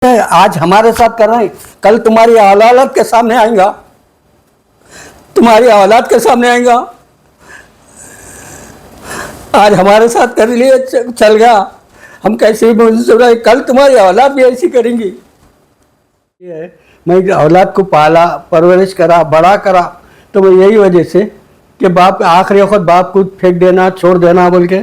आज हमारे साथ कर रहे हैं, कल तुम्हारी औलाद के सामने आएगा, तुम्हारी औलाद के सामने आएगा। आज हमारे साथ कर लिए चल गया, हम कैसे भी कल तुम्हारी औलाद भी ऐसी करेंगी। ये मैं औलाद को पाला, परवरिश करा, बड़ा करा, तो मैं यही वजह से कि बाप आखिरी वक्त बाप को फेंक देना, छोड़ देना बोल के,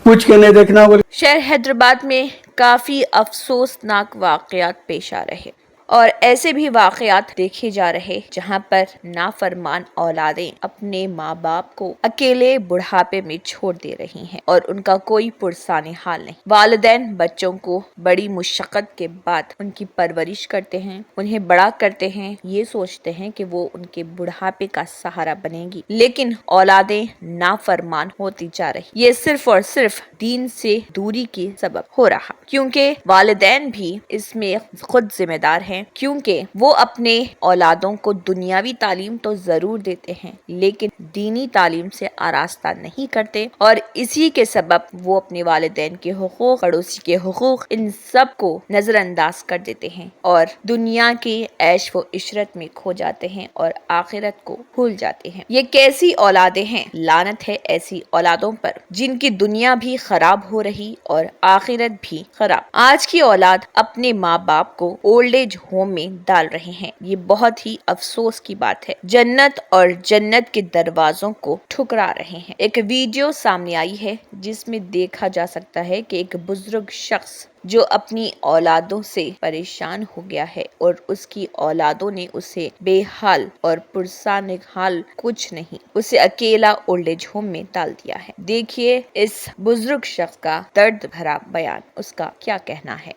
पूछ के नहीं देखना बोल। शहर हैदराबाद में काफ़ी अफसोसनाक वाक़यात पेश आ रहे और ऐसे भी वाक़यात देखे जा रहे जहां पर नाफरमान औलादें अपने माँ बाप को अकेले बुढ़ापे में छोड़ दे रही हैं और उनका कोई पुरसाने हाल नहीं। वालिदैन बच्चों को बड़ी मुशक्क़त के बाद उनकी परवरिश करते हैं, उन्हें बड़ा करते हैं, ये सोचते हैं कि वो उनके बुढ़ापे का सहारा बनेगी, लेकिन औलादें नाफरमान होती जा रही। ये सिर्फ और सिर्फ दीन से दूरी के सबब हो रहा, क्योंकि वालिदैन भी इसमें खुद जिम्मेदार हैं, क्योंकि वो अपने औलादों को दुनियावी तालीम तो जरूर देते हैं लेकिन दीनी तालीम से आरास्ता नहीं करते और इसी के सबब वो अपने वालिदैन के हुकूक, पड़ोसी के हुकूक, इन सब को नजरअंदाज कर देते हैं और दुनिया के ऐश व इशरत में खो जाते हैं और आखिरत को भूल जाते हैं। ये कैसी औलादें हैं, लानत है ऐसी औलादों पर जिनकी दुनिया भी खराब हो रही और आखिरत भी खराब। आज की औलाद अपने माँ बाप को ओल्ड एज होम में डाल रहे हैं, ये बहुत ही अफसोस की बात है। जन्नत और जन्नत के दरवाजों को ठुकरा रहे हैं। एक वीडियो सामने आई है जिसमें देखा जा सकता है कि एक बुजुर्ग शख्स जो अपनी औलादों से परेशान हो गया है और उसकी औलादों ने उसे बेहाल और पुरसाने हाल कुछ नहीं, उसे अकेला ओल्ड एज होम में डाल दिया है। देखिए इस बुजुर्ग शख्स का दर्द भरा बयान, उसका क्या कहना है।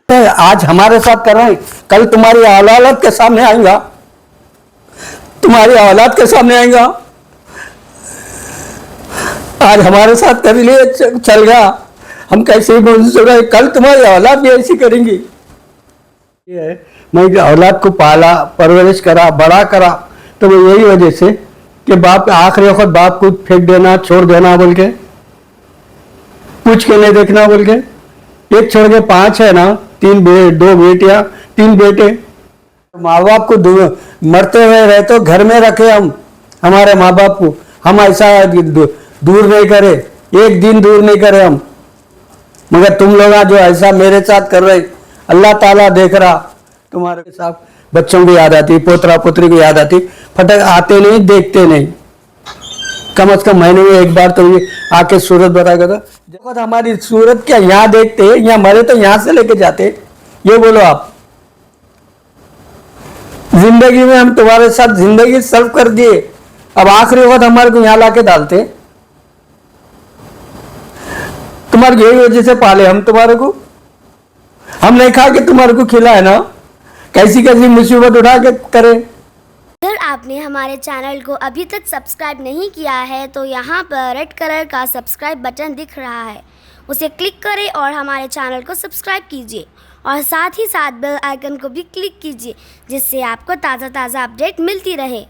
आज हमारे साथ कर रहे हैं, कल तुम्हारी औलाद के सामने आएगा, तुम्हारी औलाद के सामने आएगा। आज हमारे साथ कर लिए चल गया, हम कैसे भी कल तुम्हारी औलाद भी ऐसी करेंगी। ये मैं औलाद को पाला, परवरिश करा, बड़ा करा, तो मैं यही वजह से कि बाप आखिरी वक्त बाप को फेंक देना, छोड़ देना बोल के, पूछ के नहीं देखना बोल के, एक छोड़ के पांच है ना, दो बेटियां, 3 बेटे। माँ बाप को मरते हुए रहे तो घर में रखे हम हमारे माँ बाप को, हम ऐसा दूर नहीं करे, एक दिन दूर नहीं करे हम। मगर तुम लोग जो ऐसा मेरे साथ कर रहे, अल्लाह ताला देख रहा, तुम्हारे साथ बच्चों को याद आती, पोतरा पोतरी को याद आती, फटक आते नहीं, देखते नहीं। कम से कम महीने में एक बार तो ये आके सूरत बताया था। देखो तो हमारी सूरत क्या यहाँ देखते, यहाँ मरे तो यहाँ से लेके जाते। ये बोलो आप, जिंदगी में हम तुम्हारे साथ जिंदगी सर्व कर दिए, अब आखिरी वक्त हमारे को यहाँ लाके डालते। तुम्हारी यही वजह से पाले हम तुम्हारे को, हम नहीं खा के तुम्हारे को खिलाए ना, कैसी कैसी मुसीबत उठा के करे। अगर आपने हमारे चैनल को अभी तक सब्सक्राइब नहीं किया है तो यहाँ पर रेड कलर का सब्सक्राइब बटन दिख रहा है, उसे क्लिक करें और हमारे चैनल को सब्सक्राइब कीजिए और साथ ही साथ बेल आइकन को भी क्लिक कीजिए जिससे आपको ताज़ा अपडेट मिलती रहे।